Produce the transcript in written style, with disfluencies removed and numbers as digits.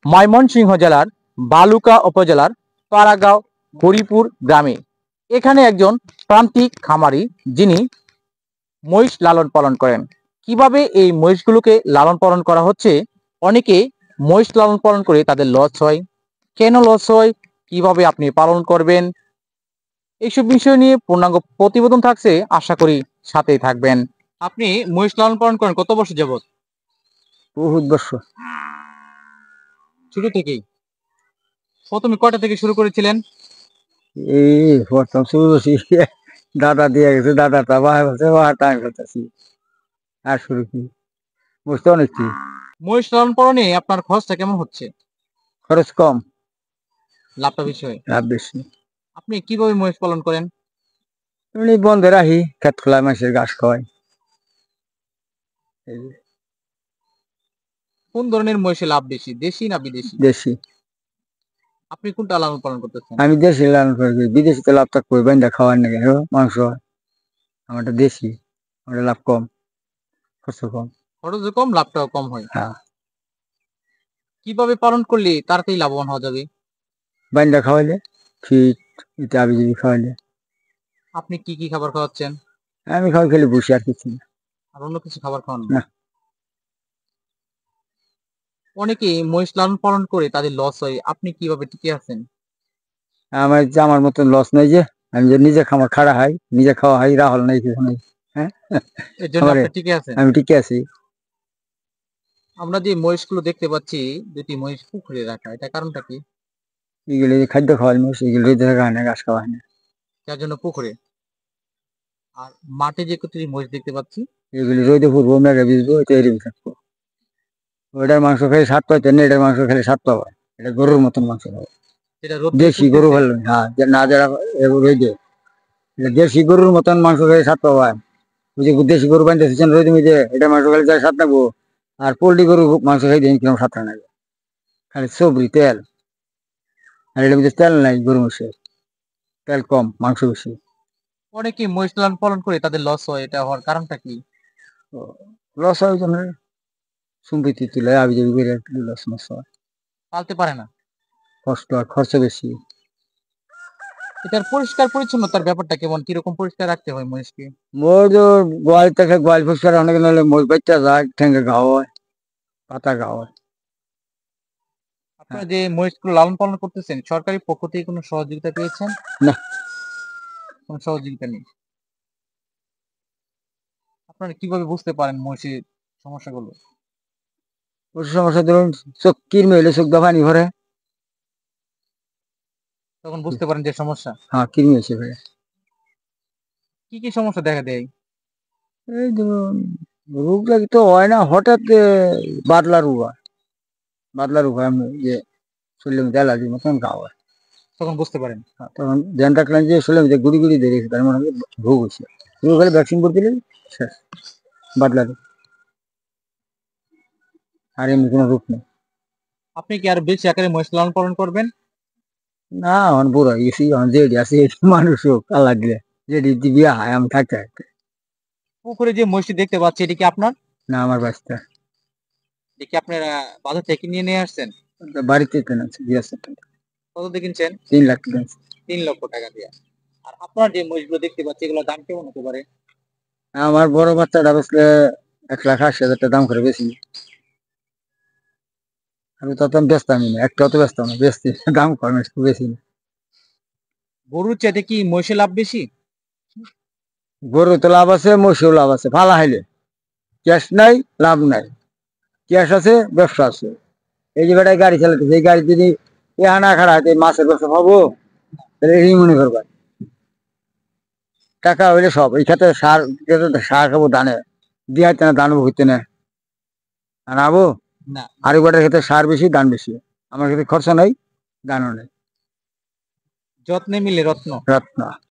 ময়মনসিংহ জেলার বালুকা উপজেলার পাড়াগাঁও হরিপুর গ্রামে। এখানে একজন প্রান্তিক খামারি যিনি মহিষ লালন পালন করেন। কিভাবে এই মহিষগুলোকে লালন পালন করা হচ্ছে, অনেকে মহিষ লালন পালন করে তাদের লস হয়, কেন লস হয়, কিভাবে আপনি পালন করবেন, এইসব বিষয় নিয়ে পূর্ণাঙ্গ প্রতিবেদন থাকছে, আশা করি সাথেই থাকবেন। আপনি মহিষ লালন পালন করেন কত বছর যাবত? বহুত বছর। শুরু থেকেই? প্রথমে কয়টা থেকে শুরু করেছিলেন? এই প্রথম শুরু করছি দাদা দিয়ে গেছে, দাদাটা বাহার বলছে, বাহারটা আমি করতেছি। আর শুরু কি বুঝতে অনেক কি মহিষ লালন পালনে আপনার খরচটা কেমন হচ্ছে? খরচ কম, লাভটা বেশি হয়। লাভ বেশি। আপনি কিভাবে মহিষ পালন করেন? এমনি বন্ধে রাখি, খেত খোলায় মাসের ঘাস খাওয়াই। এই যে কোন ধরনের মহিষে লাভ বেশি, দেশি না বিদেশি? দেশি। আপনি কোনটা লালন পালন করতেছেন? আমি দেশি লালন করি, বিদেশিতে লাভ থাকবে বাইন্দা খাওয়ার নাকি মাংস হয়। আমারটা দেশি, আমার লাভ কম, খরচ কম। খরচও কম, লাভটাও কম হয়। হ্যাঁ, কিভাবে পালন করলে তাড়াতাড়ি লাভবান হওয়া যাবে? বাইন্দা খাওয়াইলে, ফিট এটা আবি যদি খাওয়াইলে। আপনি কি কি খাবার খাওয়াচ্ছেন? আমি খাওয়াই খেলে বসি, আর কিছু না। আর অন্য কিছু খাবার খাওয়ান না? না, অনেকে মহিষ লালন পালন করে তাদের লস হয়, আপনি কিভাবে টিকে আছেন? আমার যে আমার মতন লস নাই যে, আমি যে নিজে খামার খাড়া হয়, নিজে খাওয়া হয়, রাহল নাই কিছু নাই। হ্যাঁ, এর জন্য আমারে আপনি টিকে আছেন। আমি টিকে আছি। আমরা যে মহিষগুলো দেখতে পাচ্ছি, দুটি মহিষ পুকুরে রাখা, এটা কারণটা কি? এগুলো যে খাদ্য খাওয়াই মোষ, এগুলো রোদে থাকা হয় না, ঘাস খাওয়া হয় না। যার জন্য পুকুরে। আর মাঠে যে কতটি মহিষ দেখতে পাচ্ছি, এগুলি রোদে ফুরবো, মেঘে ভিজবো, এটা এরকম থাকবো। ওইটার মাংস খেলে স্বাদ পাইতেন না, এটার মাংস খেলে স্বাদ পাবা। এটা গরুর মতন মাংস পাবো। যেটা রোদ্দুরে দেশি গরু ফুটতেছে। ভালো হ্যাঁ, না যারা রোদে, দেশি গরুর মতন মাংস খেলে স্বাদ পাবা। ওই যে দেশি গরু বানিয়েছেন রোদে মিজে, এটা মাংস খেলে যা স্বাদ থাকবো। আর পোল্ট্রি গরু মাংস খাই দিন কিরকম স্বাদ থাকে, খালি সবরি তেল। আর এটার মধ্যে তেল নাই, গরু মাংসের তেল কম, মাংস বেশি। অনেকে মহিষ লালন পালন করে তাদের লস হয়, এটা হওয়ার কারণটা কি? লস হয় জন্য সম্পত্তি তুলে আবি যাবি করে লস মস হয়, পালতে পারে না। কষ্ট হয়, খরচ বেশি। এটার পরিষ্কার পরিচ্ছন্নতার ব্যাপারটা কেমন, কিরকম পরিষ্কার রাখতে হয় মহিষকে? মোর তো গোয়াল থেকে গোয়াল পরিষ্কার অনেক নাহলে মোর বাচ্চা যায়, ঠেঙ্গে ঘাও হয়, পাতা ঘাও হয়। আপনারা যে মহিষগুলো লালন পালন করতেছেন, সরকারি পক্ষ থেকে কোনো সহযোগিতা পেয়েছেন? না, কোনো সহযোগিতা নেই। আপনারা কিভাবে বুঝতে পারেন মহিষের সমস্যাগুলো? ওর সমস্যা ধরুন চোখ কিরমে হইলে চোখ দা পানি ভরে। তখন বুঝতে পারেন যে সমস্যা। হ্যাঁ, কিরমি হয়েছে ভাই। কি কি সমস্যা দেখা দেয়? এই ধরুন রোগ লাগি তো হয় না, হঠাৎ বাদলা রোগ হয়। বাদলা রোগ হয়, আমি যে শরীরের মধ্যে অ্যালার্জির মতন ঘাও হয়। তখন বুঝতে পারেন। তখন ধ্যান রাখলেন যে শরীরের মধ্যে গুড়ি গুড়ি ধরে গেছে, তার মনে হয় রোগ হয়েছে। রোগ হলে ভ্যাকসিন করে দিলে শেষ, বাদলা রোগ। আর এমনি কোনো রোগ নেই। আপনি কি আর বেশি আকারে মহিষ লালন পালন করবেন? না, এখন বুড়ো হয়ে গেছি, এখন যেটি আছে মানুষ হোক আল্লাহ দিলে, যেটি বিয়া হয় আমি থাকতে থাকতে। পুকুরে যে মহিষটি দেখতে পাচ্ছি, এটা কি আপনার? না, আমার বাচ্চা এটা কি আপনারা বাজার থেকে নিয়ে আসছেন? বাড়িতে কেন আছে, বিয়া আছে। কত দিয়ে কিনছেন? 3 লাখ টাকা আছে। 3 লক্ষ টাকা দিয়ে। আর আপনার যে মহিষগুলো দেখতে পাচ্ছি, এগুলোর দাম কেমন হতে পারে? আমার বড় বাচ্চাটা বেচলে 1,80,000 টাকা দাম করে বেশি। আমি তত বেচতামই না, একটা তো বেচতাম না, বেচছি দাম কম, একটু বেশি না। গরুর চাইতে কি মহিষের লাভ বেশি? গরু তো লাভ আছে, মহিষেও লাভ আছে, ফালা হাইলে ক্যাশ নাই, লাভ নাই। ক্যাশ আছে, ব্যবসা আছে। এই যে বেটায় গাড়ি চালাতেছে, এই গাড়ি যদি না খারাপ মাছের ব্যবসা পাবো, তাহলে এই মনে করবা টাকা হইলে সব। এই খাতে সার, সার খাবো ধানে, দিয়ে না ধান হইতে না আনাবো। না। আর বেটার ক্ষেত্রে সার বেশি, ধান বেশি। আমার ক্ষেত্রে খরচা নাই, ধানও নেই। যত্নে মিলে রত্ন। রত্ন।